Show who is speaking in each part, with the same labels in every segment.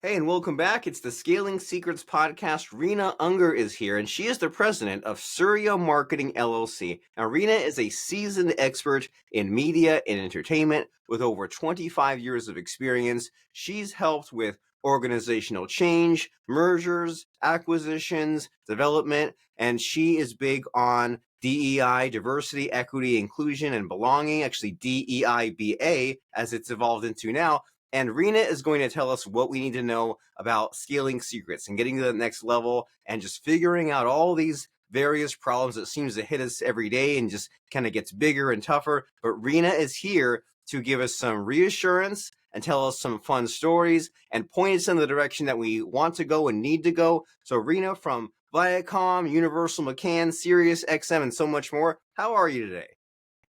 Speaker 1: Hey, and welcome back. It's the Scaling Secrets podcast. Rena Unger is here, and she is the president of Surya Marketing LLC. Now, Rena is a seasoned expert in media and entertainment with over 25 years of experience. She's helped with organizational change, mergers, acquisitions, development, and she is big on DEI, diversity, equity, inclusion, and belonging, actually DEIBA, as it's evolved into now. And Rena is going to tell us what we need to know about scaling secrets and getting to the next level and just figuring out all these various problems that seems to hit us every day and just kind of gets bigger and tougher. But Rena is here to give us some reassurance and tell us some fun stories and point us in the direction that we want to go and need to go. So Rena from Viacom, Universal McCann, Sirius XM, and so much more. How are you today?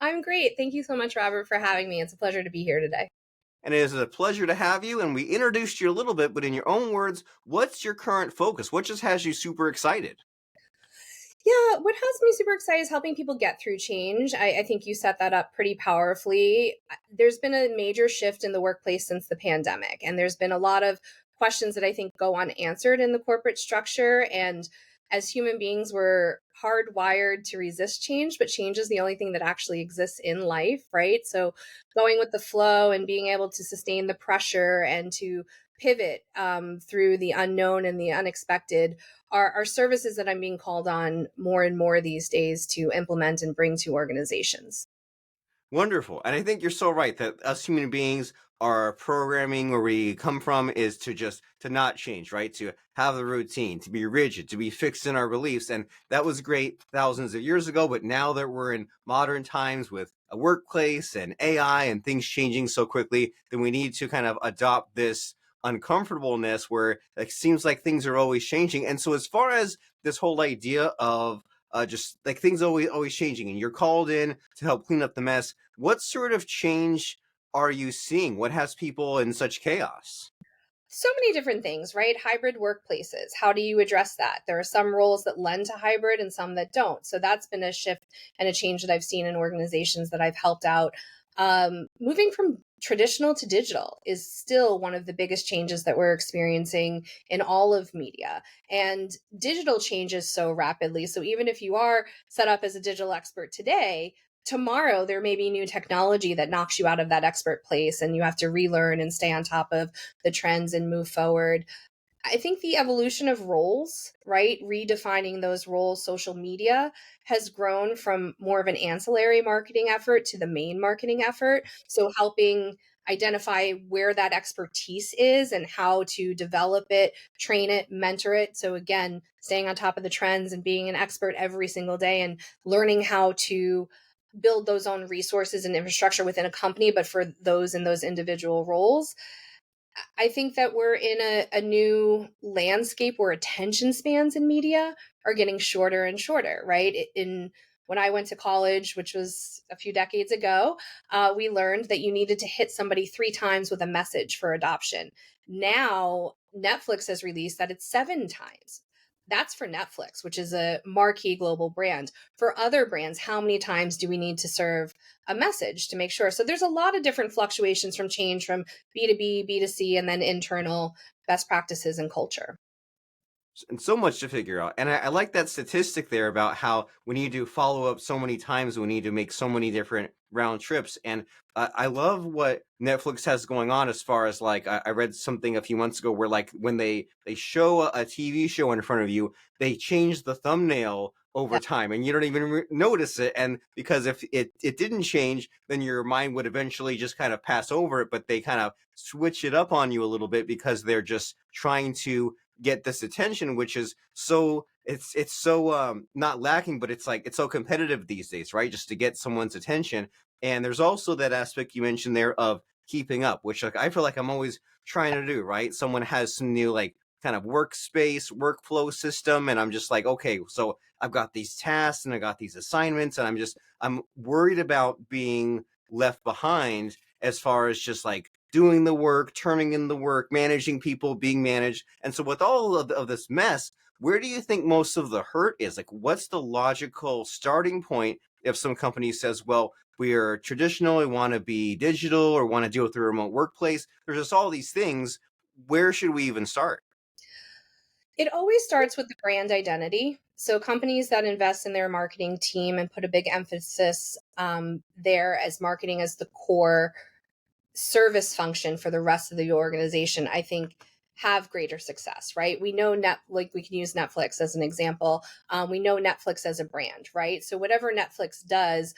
Speaker 2: I'm great. Thank you so much, Robert, for having me. It's a pleasure to be here today.
Speaker 1: And it is a pleasure to have you. And we introduced you a little bit, but in your own words, what's your current focus? What just has you super excited?
Speaker 2: Yeah, what has me super excited is helping people get through change. I think you set that up pretty powerfully. There's been a major shift in the workplace since the pandemic, and there's been a lot of questions that I think go unanswered in the corporate structure. And as human beings, we're hardwired to resist change, but change is the only thing that actually exists in life, right? So going with the flow and being able to sustain the pressure and to pivot through the unknown and the unexpected are services that I'm being called on more and more these days to implement and bring to organizations.
Speaker 1: Wonderful. And I think you're so right that us human beings, our programming where we come from is to just to not change, right? To have the routine, to be rigid, to be fixed in our beliefs. And that was great thousands of years ago. But now that we're in modern times with a workplace and AI and things changing so quickly, then we need to kind of adopt this uncomfortableness where it seems like things are always changing. And so as far as this whole idea of just like things always changing and you're called in to help clean up the mess, what sort of change are you seeing? What has people in such chaos?
Speaker 2: So many different things, right? Hybrid workplaces. How do you address that? There are some roles that lend to hybrid and some that don't. So that's been a shift and a change that I've seen in organizations that I've helped out. Moving from traditional to digital is still one of the biggest changes that we're experiencing in all of media. And digital changes so rapidly. So even if you are set up as a digital expert today, tomorrow there may be new technology that knocks you out of that expert place and you have to relearn and stay on top of the trends and move forward. I think the evolution of roles, right? Redefining those roles, social media has grown from more of an ancillary marketing effort to the main marketing effort. So helping identify where that expertise is and how to develop it, train it, mentor it. So again, staying on top of the trends and being an expert every single day and learning how to build those own resources and infrastructure within a company, but for those in those individual roles. I think that we're in a new landscape where attention spans in media are getting shorter and shorter, right? In when I went to college, which was a few decades ago, we learned that you needed to hit somebody 3 times with a message for adoption. Now, Netflix has released that it's 7 times. That's for Netflix, which is a marquee global brand. For other brands, how many times do we need to serve a message to make sure? So there's a lot of different fluctuations from change from B2B, B2C, and then internal best practices and culture.
Speaker 1: And so much to figure out. And I like that statistic there about how we need to follow up so many times, we need to make so many different round trips. And I love what Netflix has going on as far as like I read something a few months ago where like when they show a TV show in front of you, they change the thumbnail over
Speaker 2: Yeah.
Speaker 1: time and you don't even notice it. And because if it didn't change, then your mind would eventually just kind of pass over it, but they kind of switch it up on you a little bit because they're just trying to get this attention, which is so it's so not lacking, but it's like it's so competitive these days, right? Just to get someone's attention. And there's also that aspect you mentioned there of keeping up, which like I feel like I'm always trying to do, right? Someone has some new like kind of workspace workflow system and I'm just like, okay, so I've got these tasks and I got these assignments and I'm worried about being left behind as far as just like doing the work, turning in the work, managing people, being managed. And so with all of this mess, where do you think most of the hurt is? Like, what's the logical starting point if some company says, well, we are traditional, we want to be digital or want to deal with the remote workplace? There's just all these things. where should we even start?
Speaker 2: It always starts with the brand identity. So companies that invest in their marketing team and put a big emphasis there as marketing as the core service function for the rest of the organization, I think have greater success, right? We know like we can use Netflix as an example. We know Netflix as a brand, right? So whatever Netflix does,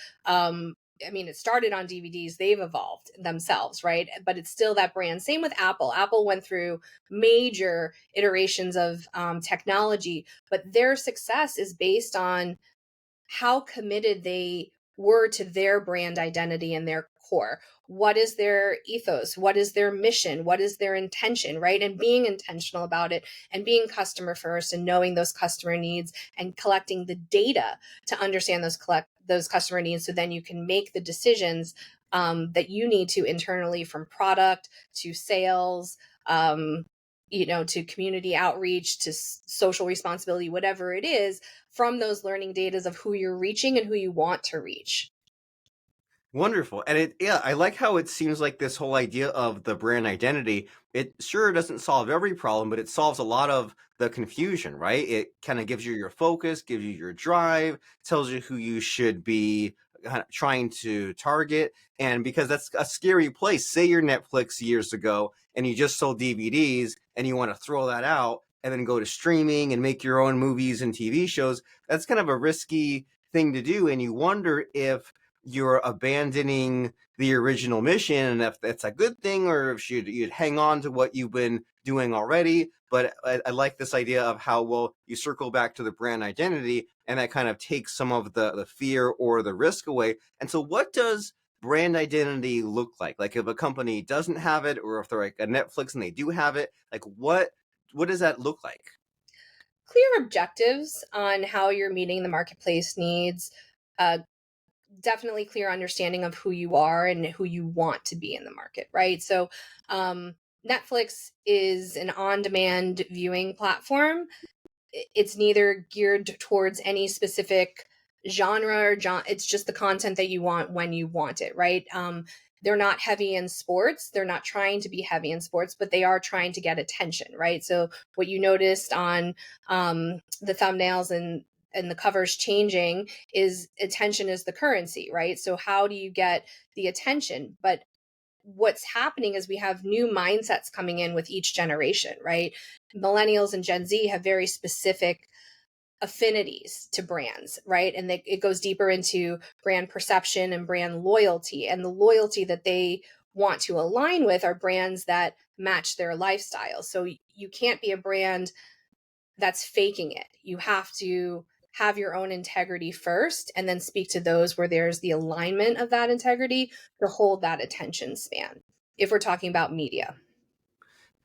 Speaker 2: I mean, it started on DVDs, they've evolved themselves, right? But it's still that brand. Same with Apple. Apple went through major iterations of technology, but their success is based on how committed they were to their brand identity and their core. What is their ethos? What is their mission? What is their intention, right? And being intentional about it and being customer first and knowing those customer needs and collecting the data to understand those customer needs, so then you can make the decisions that you need to internally, from product to sales, to community outreach, to social responsibility, whatever it is, from those learning datas of who you're reaching and who you want to reach.
Speaker 1: Wonderful. And yeah, I like how it seems like this whole idea of the brand identity, it sure doesn't solve every problem, but it solves a lot of the confusion, right? It kind of gives you your focus, gives you your drive, tells you who you should be trying to target. And because that's a scary place, say you're Netflix years ago and you just sold DVDs and you want to throw that out and then go to streaming and make your own movies and TV shows, that's kind of a risky thing to do. And you wonder if you're abandoning the original mission, and if that's a good thing or if you'd hang on to what you've been doing already. But I like this idea of how, well, you circle back to the brand identity, and that kind of takes some of the fear or the risk away. And so what does brand identity look like? Like if a company doesn't have it, or if they're like a Netflix and they do have it, like what does that look like?
Speaker 2: Clear objectives on how you're meeting the marketplace needs, uh, definitely clear understanding of who you are and who you want to be in the market, right? So, Netflix is an on demand viewing platform. It's neither geared towards any specific genre or it's just the content that you want when you want it, right? They're not heavy in sports. They're not trying to be heavy in sports, but they are trying to get attention, right? So what you noticed on the thumbnails and the covers changing is attention is the currency, right? So how do you get the attention? But what's happening is we have new mindsets coming in with each generation, right? Millennials and Gen Z have very specific affinities to brands, right? And it goes deeper into brand perception and brand loyalty. And the loyalty that they want to align with are brands that match their lifestyle. So you can't be a brand that's faking it. You have to have your own integrity first and then speak to those where there's the alignment of that integrity to hold that attention span, if we're talking about media.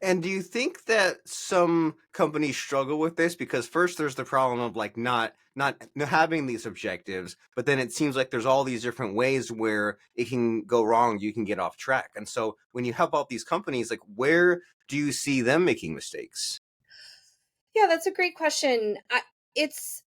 Speaker 1: And do you think that some companies struggle with this? Because first there's the problem of like not having these objectives, but then it seems like there's all these different ways where it can go wrong, you can get off track. And so when you help out these companies, like where do you see them making mistakes?
Speaker 2: Yeah, that's a great question. It's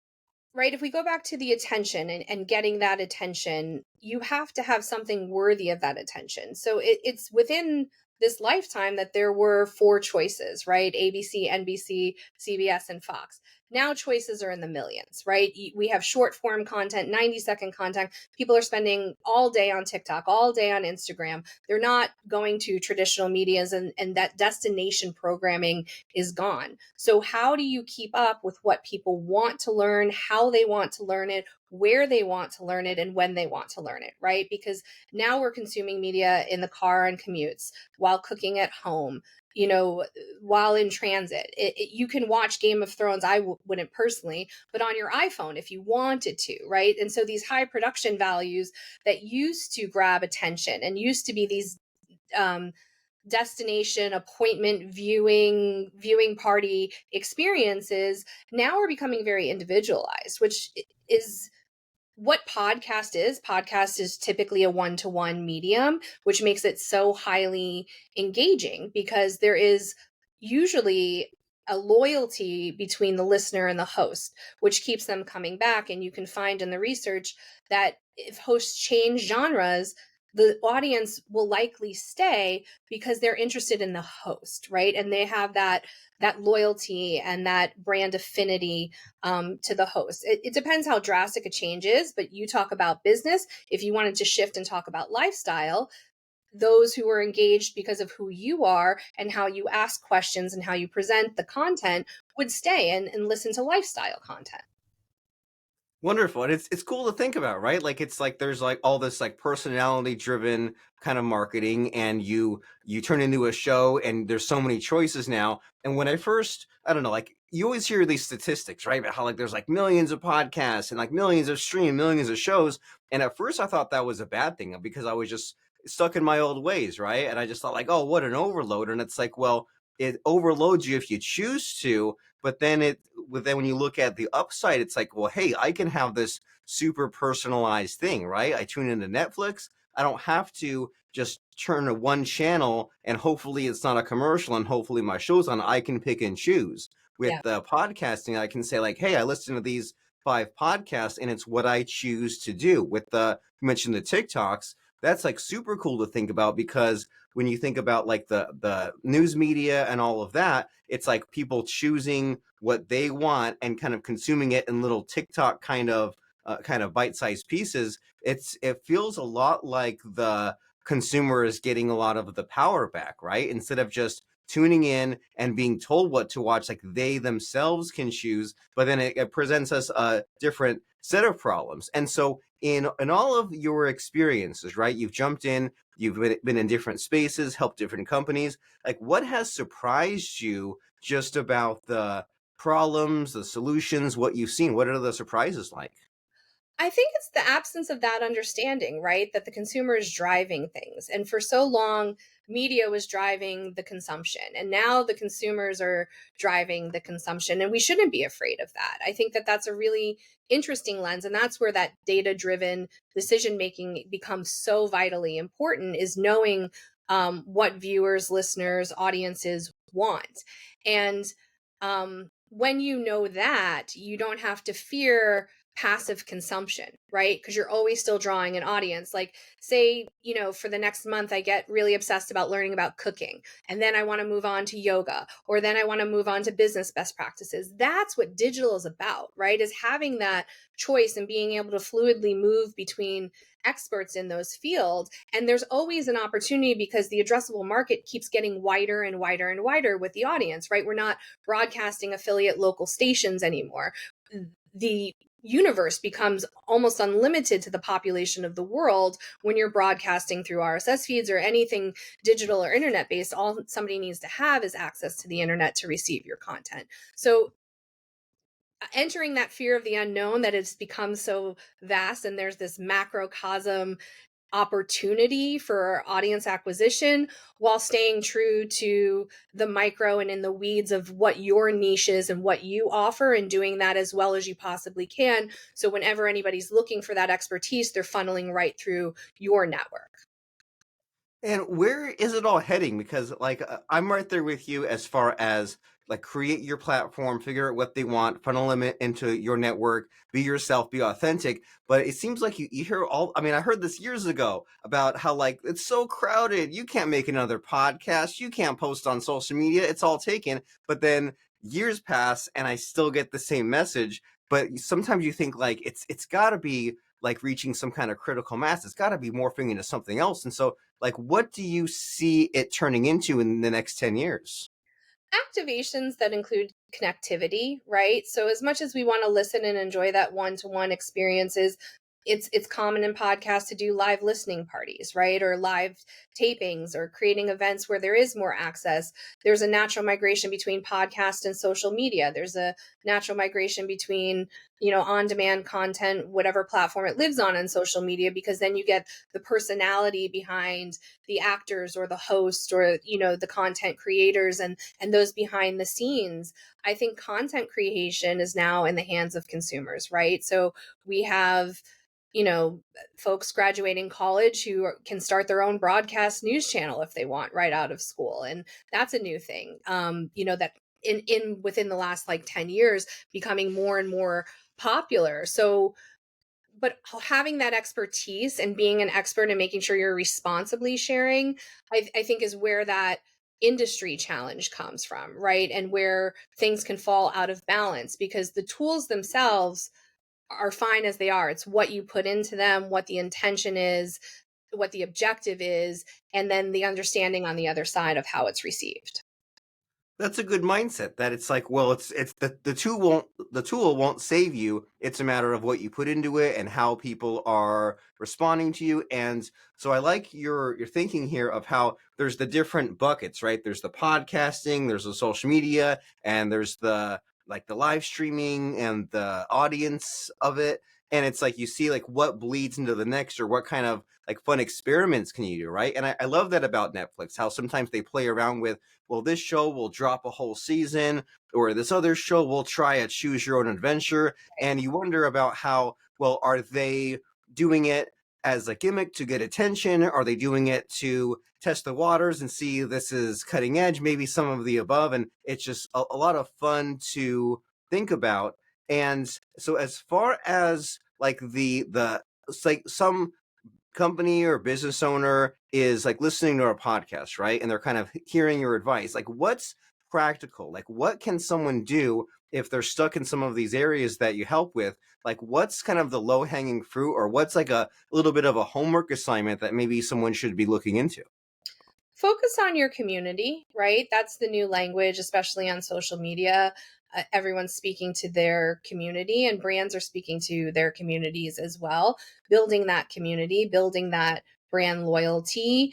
Speaker 2: right. If we go back to the attention and getting that attention, you have to have something worthy of that attention. So it's within this lifetime that there were four choices, right? ABC, NBC, CBS, and Fox. Now choices are in the millions, right? We have short form content, 90-second content. People are spending all day on TikTok, all day on Instagram. They're not going to traditional medias, and that destination programming is gone. So, how do you keep up with what people want to learn, how they want to learn it, where they want to learn it, and when they want to learn it, right? Because now we're consuming media in the car and commutes, while cooking at home, while in transit. You can watch Game of Thrones. Wouldn't personally, but on your iPhone if you wanted to, right? And so these high production values that used to grab attention and used to be these um, destination appointment viewing party experiences now are becoming very individualized, which is what podcast is typically a one-to-one medium, which makes it so highly engaging because there is usually a loyalty between the listener and the host, which keeps them coming back. And you can find in the research that if hosts change genres, the audience will likely stay because they're interested in the host, right? And they have that loyalty and that brand affinity to the host. It depends how drastic a change is, but you talk about business. If you wanted to shift and talk about lifestyle, those who are engaged because of who you are and how you ask questions and how you present the content would stay and listen to lifestyle content.
Speaker 1: Wonderful. And it's cool to think about, right? Like it's like there's like all this like personality driven kind of marketing, and you turn into a show and there's so many choices now. And when I first, I don't know, like you always hear these statistics, right? About how like there's like millions of podcasts and like millions of stream, millions of shows. And at first I thought that was a bad thing because I was just stuck in my old ways, right? And I just thought like, oh, what an overload. And it's like, well, it overloads you if you choose to, but then when you look at the upside, it's like, well, hey, I can have this super personalized thing, right? I tune into Netflix. I don't have to just turn to one channel and hopefully it's not a commercial and hopefully my show's on. I can pick and choose. With
Speaker 2: Yeah.
Speaker 1: the podcasting, I can say like, hey, I listen to these 5 podcasts and it's what I choose to do. With the, you mentioned the TikToks, that's like super cool to think about, because when you think about like the news media and all of that, it's like people choosing what they want and kind of consuming it in little TikTok kind of bite-sized pieces. It feels a lot like the consumer is getting a lot of the power back, right? Instead of just tuning in and being told what to watch, like they themselves can choose, but then it presents us a different set of problems. And so in all of your experiences, right, you've jumped in, you've been in different spaces, helped different companies. Like, what has surprised you just about the problems, the solutions, what you've seen? What are the surprises like?
Speaker 2: I think it's the absence of that understanding, right? That the consumer is driving things. And for so long, media was driving the consumption. And now the consumers are driving the consumption. And we shouldn't be afraid of that. I think that that's a really interesting lens. And that's where that data driven decision making becomes so vitally important, is knowing what viewers, listeners, audiences want. And when you know that, you don't have to fear passive consumption, right? Because you're always still drawing an audience. Like, say, for the next month, I get really obsessed about learning about cooking, and then I want to move on to yoga, or then I want to move on to business best practices. That's what digital is about, right? Is having that choice and being able to fluidly move between experts in those fields. And there's always an opportunity because the addressable market keeps getting wider and wider and wider with the audience, right? We're not broadcasting affiliate local stations anymore. The universe becomes almost unlimited to the population of the world when you're broadcasting through RSS feeds or anything digital or internet based. All somebody needs to have is access to the internet to receive your content. So entering that fear of the unknown, that it's become so vast and there's this macrocosm opportunity for audience acquisition, while staying true to the micro and in the weeds of what your niche is and what you offer, and doing that as well as you possibly can. So whenever anybody's looking for that expertise, they're funneling right through your network.
Speaker 1: And where is it all heading? Because like I'm right there with you as far as like create your platform, figure out what they want, funnel them into your network, be yourself, be authentic. But it seems like you hear all, I mean, I heard this years ago about how like it's so crowded. You can't make another podcast. You can't post on social media. It's all taken. But then years pass and I still get the same message. But sometimes you think like it's gotta be like reaching some kind of critical mass. It's gotta be morphing into something else. And so like, what do you see it turning into in the next 10 years?
Speaker 2: Activations that include connectivity, right? So as much as we want to listen and enjoy that one-to-one experiences, it's common in podcasts to do live listening parties, right? Or live tapings, or creating events where there is more access. There's a natural migration between podcast and social media. There's a natural migration between, on-demand content, whatever platform it lives on social media, because then you get the personality behind the actors or the host, or the content creators and those behind the scenes. I think content creation is now in the hands of consumers, right? So we have, you know, folks graduating college who can start their own broadcast news channel if they want, right out of school. And that's a new thing, that in within the last like 10 years becoming more and more popular. So but having that expertise and being an expert and making sure you're responsibly sharing, I think is where that industry challenge comes from, right? And where things can fall out of balance, because the tools themselves are fine as they are. It's what you put into them, what the intention is, what the objective is, and then the understanding on the other side of how it's received.
Speaker 1: That's a good mindset, that it's like, well, it's the tool won't save you. It's a matter of what you put into it and how people are responding to you. And so I like your thinking here of how there's the different buckets, right? There's the podcasting, there's the social media, and there's the like the live streaming and the audience of it. And it's like you see like what bleeds into the next, or what kind of like fun experiments can you do, right? And I love that about Netflix, how sometimes they play around with, well, this show will drop a whole season, or this other show will try a choose your own adventure. And you wonder about how, well, are they doing it as a gimmick to get attention? Are they doing it to test the waters and see this is cutting edge? Maybe some of the above. And it's just a lot of fun to think about. And so as far as like the it's like some company or business owner is like listening to our podcast, right? And they're kind of hearing your advice. Like, what's practical? Like, what can someone do if they're stuck in some of these areas that you help with? Like, what's kind of the low hanging fruit, or what's like a little bit of a homework assignment that maybe someone should be looking into?
Speaker 2: Focus on your community, right? That's the new language, especially on social media. Everyone's speaking to their community, and brands are speaking to their communities as well. Building that community, building that brand loyalty,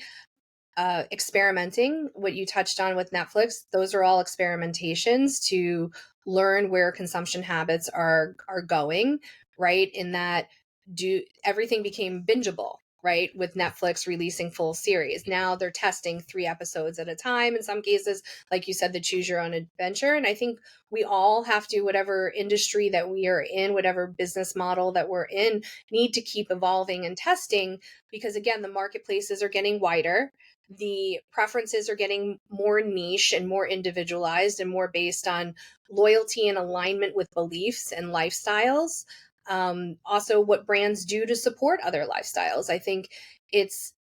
Speaker 2: experimenting, what you touched on with Netflix, those are all experimentations to learn where consumption habits are going, right? In that, do everything became bingeable, right? With Netflix releasing full series. Now they're testing 3 episodes at a time in some cases, like you said, the choose your own adventure. And I think we all have to, whatever industry that we are in, whatever business model that we're in, need to keep evolving and testing, because again, the marketplaces are getting wider, the preferences are getting more niche and more individualized and more based on loyalty and alignment with beliefs and lifestyles. Also, what brands do to support other lifestyles. I think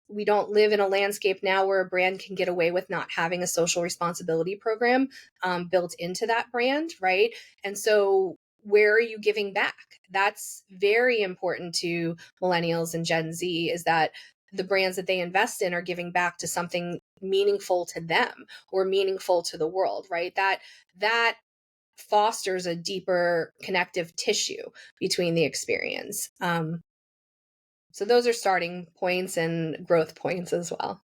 Speaker 2: we don't live in a landscape now where a brand can get away with not having a social responsibility program built into that brand, right? And so, where are you giving back? That's very important to millennials and Gen Z, is that the brands that they invest in are giving back to something meaningful to them or meaningful to the world, right? That fosters a deeper connective tissue between the experience. So those are starting points and growth points as well.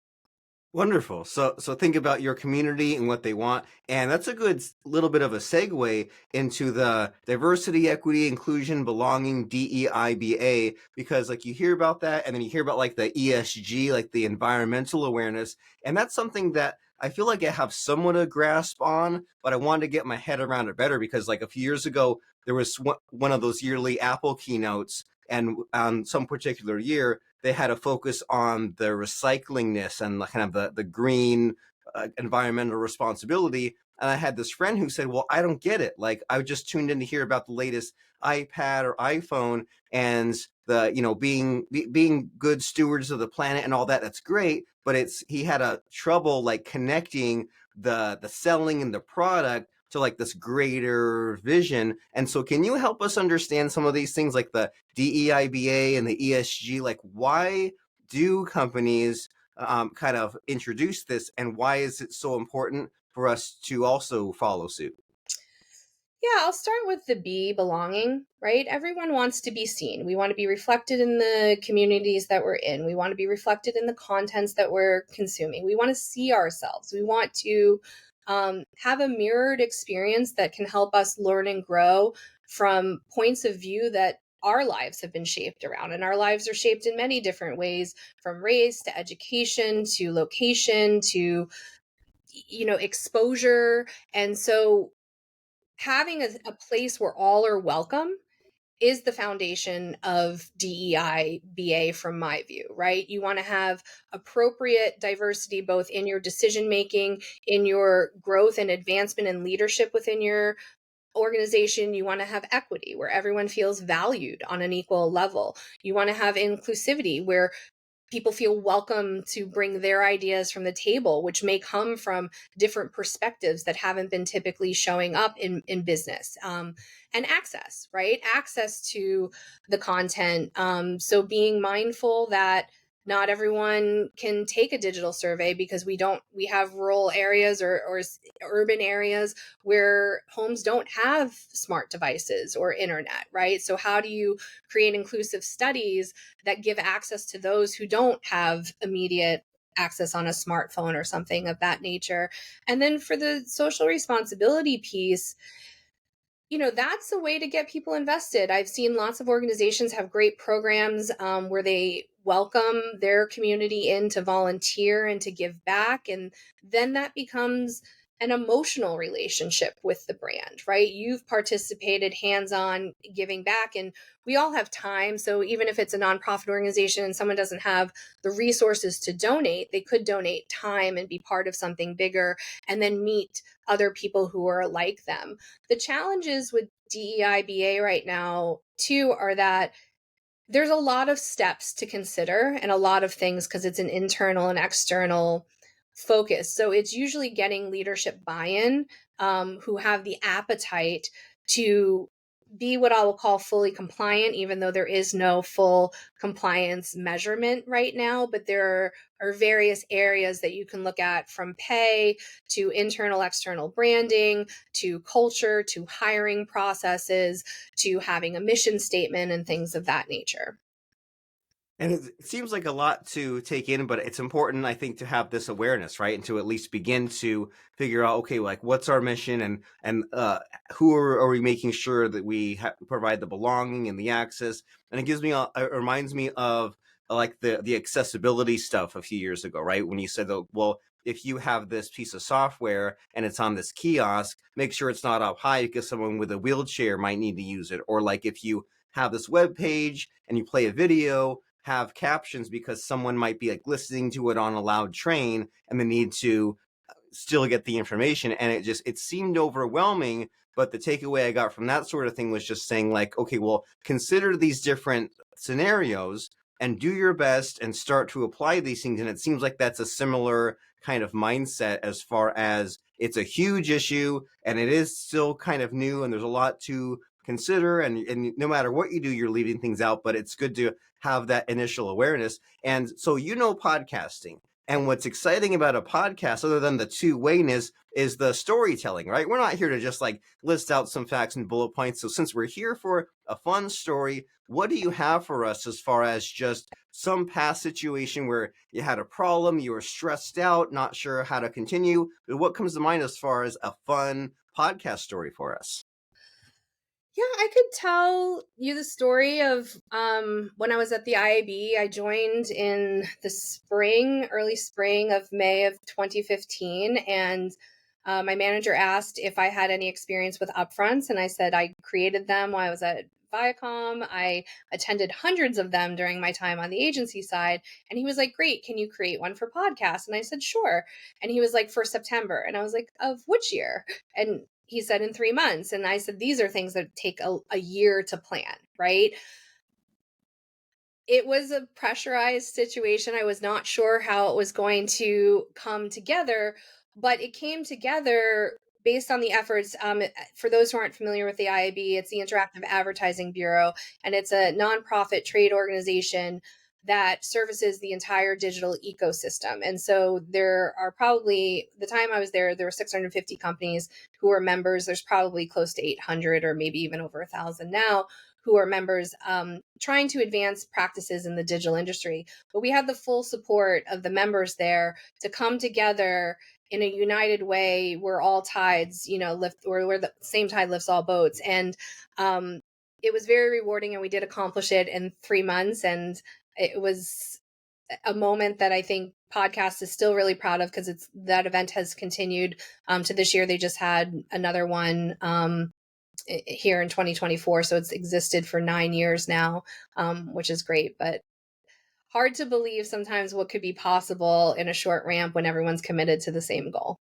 Speaker 1: Wonderful. So think about your community and what they want, and that's a good little bit of a segue into the diversity, equity, inclusion, belonging, DEIBA, because like you hear about that, and then you hear about like the ESG, like the environmental awareness, and that's something that I feel like I have somewhat a grasp on, but I wanted to get my head around it better, because like a few years ago there was one of those yearly Apple keynotes, and on some particular year they had a focus on the recyclingness and kind of the green environmental responsibility. And I had this friend who said, well, I don't get it. Like, I just tuned in to hear about the latest iPad or iPhone, and the, being good stewards of the planet and all that. That's great. But he had a trouble like connecting the selling and the product to like this greater vision. And so can you help us understand some of these things, like the DEIBA and the ESG? Like, why do companies kind of introduce this, and why is it so important for us to also follow suit?
Speaker 2: Yeah, I'll start with the B, belonging, right? Everyone wants to be seen. We want to be reflected in the communities that we're in. We want to be reflected in the contents that we're consuming. We want to see ourselves. We want to have a mirrored experience that can help us learn and grow from points of view that our lives have been shaped around. And our lives are shaped in many different ways, from race to education to location to exposure. And so having a place where all are welcome is the foundation of DEI BA from my view, right? You want to have appropriate diversity both in your decision making, in your growth and advancement and leadership within your organization, you want to have equity where everyone feels valued on an equal level. You want to have inclusivity where people feel welcome to bring their ideas from the table, which may come from different perspectives that haven't been typically showing up in business. And access, right? Access to the content. So being mindful that not everyone can take a digital survey because we have rural areas or urban areas where homes don't have smart devices or internet, right? So how do you create inclusive studies that give access to those who don't have immediate access on a smartphone or something of that nature? And then for the social responsibility piece, that's a way to get people invested. I've seen lots of organizations have great programs where they welcome their community in to volunteer and to give back. And then that becomes an emotional relationship with the brand, right? You've participated hands on giving back, and we all have time. So even if it's a nonprofit organization and someone doesn't have the resources to donate, they could donate time and be part of something bigger and then meet other people who are like them. The challenges with DEIBA right now, too, are that there's a lot of steps to consider and a lot of things because it's an internal and external focus. So it's usually getting leadership buy-in who have the appetite to be what I will call fully compliant, even though there is no full compliance measurement right now. But there are various areas that you can look at, from pay to internal, external branding, to culture, to hiring processes, to having a mission statement and things of that nature.
Speaker 1: And it seems like a lot to take in, but it's important, I think, to have this awareness, right? And to at least begin to figure out, okay, like what's our mission, and who are we making sure that we provide the belonging and the access. And it reminds me of like the accessibility stuff a few years ago, right? When you said, well, if you have this piece of software and it's on this kiosk, make sure it's not up high because someone with a wheelchair might need to use it. Or like if you have this web page and you play a video, have captions because someone might be like listening to it on a loud train and they need to still get the information. And it seemed overwhelming. But the takeaway I got from that sort of thing was just saying like, okay, well, consider these different scenarios and do your best and start to apply these things. And it seems like that's a similar kind of mindset as far as it's a huge issue and it is still kind of new and there's a lot to consider, and no matter what you do, you're leaving things out, but it's good to have that initial awareness. And so, podcasting, and what's exciting about a podcast, other than the two-wayness, is the storytelling, right? We're not here to just like list out some facts and bullet points. So since we're here for a fun story, what do you have for us as far as just some past situation where you had a problem, you were stressed out, not sure how to continue? What comes to mind as far as a fun podcast story for us?
Speaker 2: Yeah, I could tell you the story of when I was at the IAB. I joined in the early spring of May of 2015, and my manager asked if I had any experience with upfronts, and I said I created them while I was at Viacom. I attended hundreds of them during my time on the agency side, and he was like, "Great, can you create one for podcasts?" And I said, "Sure." And he was like, "For September," and I was like, "Of which year?" And he said, "In 3 months." And I said, "These are things that take a year to plan," right? It was a pressurized situation. I was not sure how it was going to come together, but it came together based on the efforts. For those who aren't familiar with the IAB, it's the Interactive Advertising Bureau, and it's a nonprofit trade organization that services the entire digital ecosystem. And so there are probably, the time I was there were 650 companies who were members. There's probably close to 800 or maybe even over 1,000 now who are members, trying to advance practices in the digital industry. But we had the full support of the members there to come together in a united way where all tides, lift, or where the same tide lifts all boats. And it was very rewarding, and we did accomplish it in 3 months. And it was a moment that I think podcast is still really proud of, because that event has continued to this year. They just had another one here in 2024. So it's existed for 9 years now, which is great, but hard to believe sometimes what could be possible in a short ramp when everyone's committed to the same goal.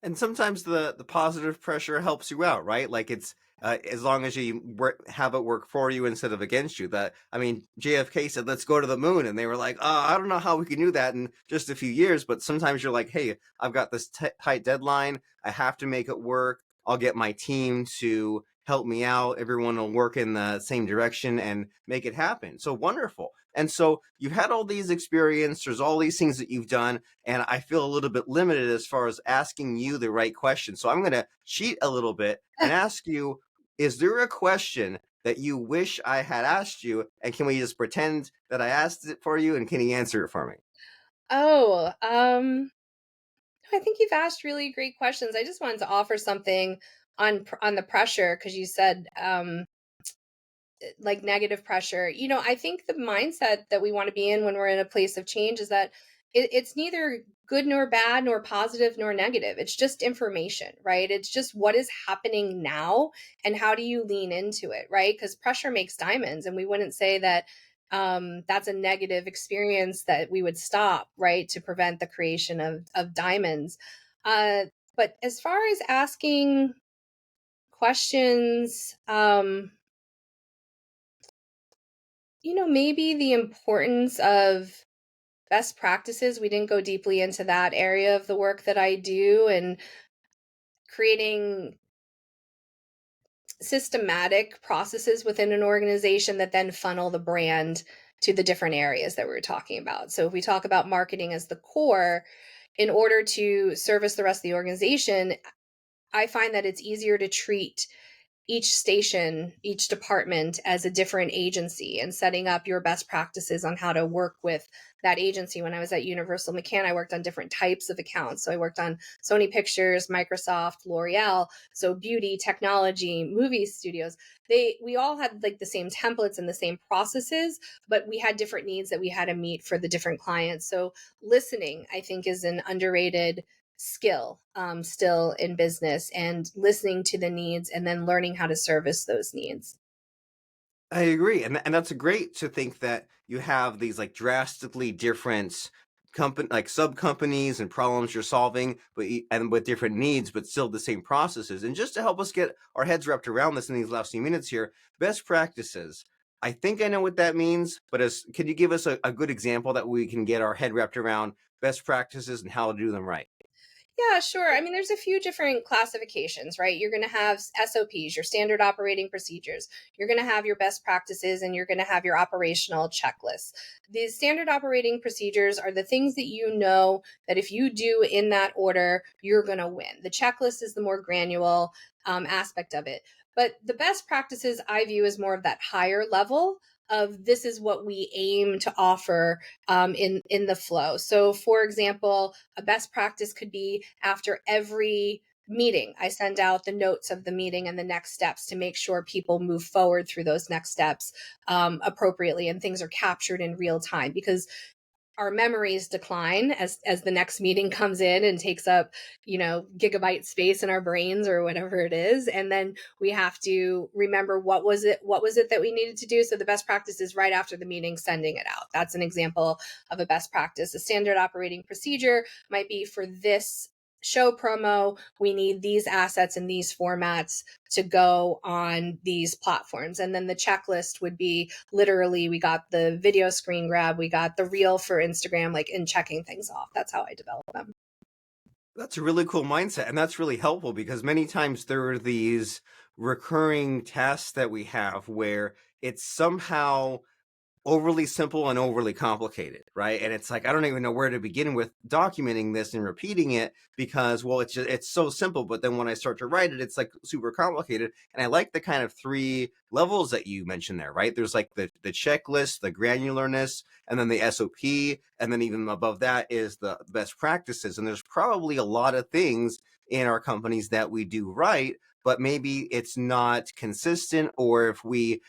Speaker 1: And sometimes the positive pressure helps you out, right? Like it's as long as you have it work for you instead of against you. That I mean, JFK said, "Let's go to the moon," and they were like, "Oh, I don't know how we can do that in just a few years." But sometimes you're like, "Hey, I've got this tight deadline. I have to make it work. I'll get my team to help me out. Everyone will work in the same direction and make it happen." So wonderful. And so you've had all these experiences. There's all these things that you've done, and I feel a little bit limited as far as asking you the right question. So I'm going to cheat a little bit and ask you, is there a question that you wish I had asked you? And can we just pretend that I asked it for you, and can you answer it for me?
Speaker 2: Oh, I think you've asked really great questions. I just wanted to offer something on the pressure because you said like negative pressure. I think the mindset that we want to be in when we're in a place of change is that it's neither good nor bad, nor positive nor negative. It's just information, right? It's just what is happening now and how do you lean into it, right? Because pressure makes diamonds, and we wouldn't say that that's a negative experience that we would stop, right, to prevent the creation of diamonds. Uh, but as far as asking questions, maybe the importance of best practices. We didn't go deeply into that area of the work that I do, and creating systematic processes within an organization that then funnel the brand to the different areas that we were talking about. So if we talk about marketing as the core, in order to service the rest of the organization, I find that it's easier to treat each station, each department as a different agency, and setting up your best practices on how to work with that agency. When I was at Universal McCann, I worked on different types of accounts. So I worked on Sony Pictures, Microsoft, L'Oreal, so beauty, technology, movie studios. We all had like the same templates and the same processes, but we had different needs that we had to meet for the different clients. So listening, I think, is an underrated skill still in business, and listening to the needs and then learning how to service those needs.
Speaker 1: I agree, and that's great to think that you have these like drastically different company like sub companies and problems you're solving, but and with different needs, but still the same processes. And just to help us get our heads wrapped around this in these last few minutes here, best practices. I think I know what that means, but can you give us a good example that we can get our head wrapped around best practices and how to do them right?
Speaker 2: Yeah, sure. I mean, there's a few different classifications, right? You're going to have SOPs, your standard operating procedures. You're going to have your best practices, and you're going to have your operational checklists. These standard operating procedures are the things that you know that if you do in that order, you're going to win. The checklist is the more granular aspect of it. But the best practices I view as more of that higher level of this is what we aim to offer in the flow. So, for example, a best practice could be after every meeting, I send out the notes of the meeting and the next steps to make sure people move forward through those next steps appropriately, and things are captured in real time, because our memories decline as the next meeting comes in and takes up gigabyte space in our brains or whatever it is, and then we have to remember what was it that we needed to do. So the best practice is right after the meeting sending it out. That's an example of a best practice. A standard operating procedure might be, for this show promo, we need these assets in these formats to go on these platforms. And then the checklist would be literally, we got the video screen grab, we got the reel for Instagram, like in checking things off. That's how I develop them.
Speaker 1: That's a really cool mindset, and that's really helpful because many times there are these recurring tasks that we have where it's somehow overly simple and overly complicated, right? And it's like I don't even know where to begin with documenting this and repeating it because, well, it's so simple, but then when I start to write it, it's like super complicated. And I like the kind of three levels that you mentioned there, right? There's like the checklist, the granularness, and then the SOP, and then even above that is the best practices. And there's probably a lot of things in our companies that we do right, but maybe it's not consistent, or if we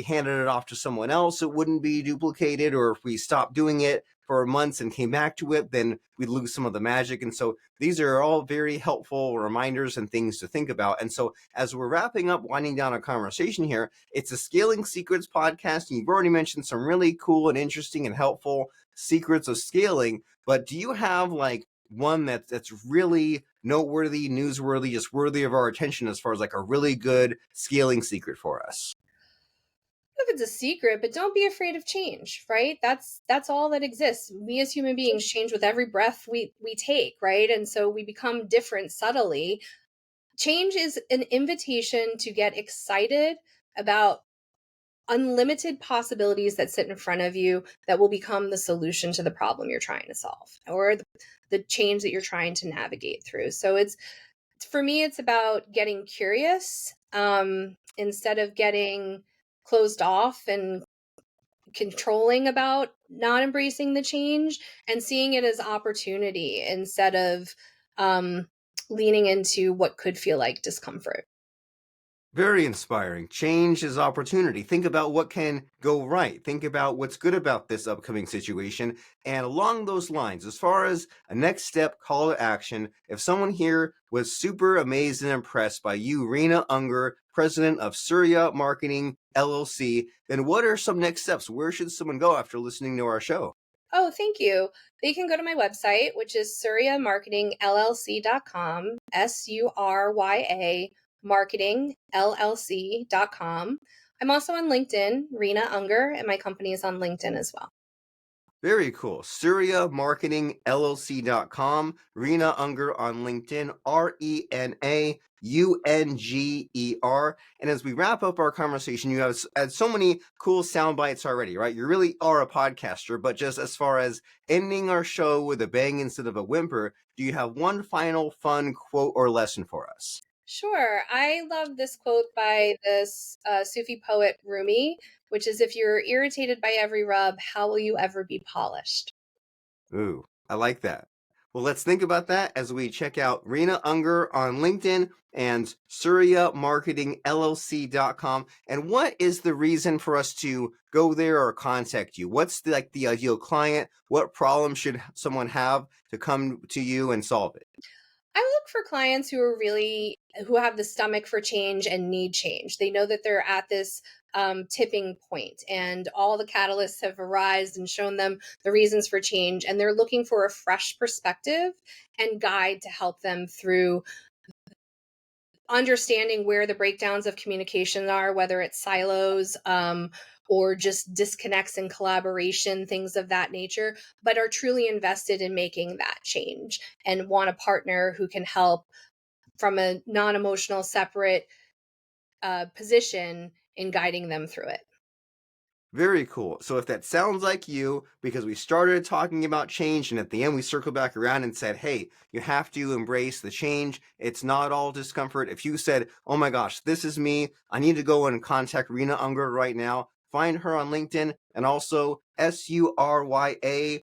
Speaker 1: handed it off to someone else, it wouldn't be duplicated. Or if we stopped doing it for months and came back to it, then we'd lose some of the magic. And so these are all very helpful reminders and things to think about. And so as we're wrapping up, winding down our conversation here, it's a Scaling Secrets podcast. And you've already mentioned some really cool and interesting and helpful secrets of scaling. But do you have like one that's really noteworthy, newsworthy, just worthy of our attention as far as like a really good scaling secret for us?
Speaker 2: If it's a secret, but don't be afraid of change, right? That's all that exists. We as human beings change with every breath we take, right? And so we become different subtly. Change is an invitation to get excited about unlimited possibilities that sit in front of you that will become the solution to the problem you're trying to solve, or the change that you're trying to navigate through. So it's for me, it's about getting curious, instead of getting closed off and controlling about not embracing the change, and seeing it as opportunity instead of um, leaning into what could feel like discomfort.
Speaker 1: Very inspiring. Change is opportunity. Think about what can go right. Think about what's good about this upcoming situation. And along those lines, as far as a next step call to action, if someone here was super amazed and impressed by you, Rena Unger, president of Surya Marketing LLC, then what are some next steps? Where should someone go after listening to our show?
Speaker 2: Oh, thank you. They can go to my website, which is suryamarketingllc.com, Surya marketingllc.com. I'm also on LinkedIn, Rena Unger, and my company is on LinkedIn as well.
Speaker 1: Very cool. SuryaMarketingLLC.com. Rena Unger on LinkedIn, RenaUnger. And as we wrap up our conversation, you have had so many cool sound bites already, right? You really are a podcaster, but just as far as ending our show with a bang instead of a whimper, do you have one final fun quote or lesson for us?
Speaker 2: Sure. I love this quote by this Sufi poet Rumi, which is, if you're irritated by every rub, how will you ever be polished?
Speaker 1: Ooh, I like that. Well, let's think about that as we check out Rena Unger on LinkedIn and SuryaMarketingLLC.com. And what is the reason for us to go there or contact you? What's the ideal client? What problem should someone have to come to you and solve it?
Speaker 2: I look for clients who have the stomach for change and need change. They know that they're at this tipping point, and all the catalysts have arisen and shown them the reasons for change, and they're looking for a fresh perspective and guide to help them through understanding where the breakdowns of communication are, whether it's silos, or just disconnects in collaboration, things of that nature, but are truly invested in making that change and want a partner who can help from a non-emotional, separate position in guiding them through it.
Speaker 1: Very cool. So if that sounds like you, because we started talking about change and at the end we circled back around and said, hey, you have to embrace the change. It's not all discomfort. If you said, oh my gosh, this is me, I need to go and contact Rena Unger right now, find her on LinkedIn and also Surya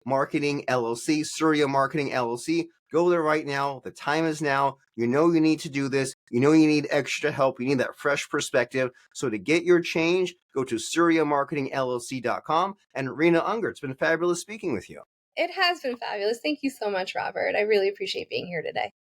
Speaker 1: Marketing LLC, Surya Marketing LLC. Go there right now. The time is now. You know you need to do this. You know you need extra help. You need that fresh perspective. So to get your change, go to SuryaMarketingLLC.com. And Rena Unger, it's been fabulous speaking with you.
Speaker 2: It has been fabulous. Thank you so much, Robert. I really appreciate being here today.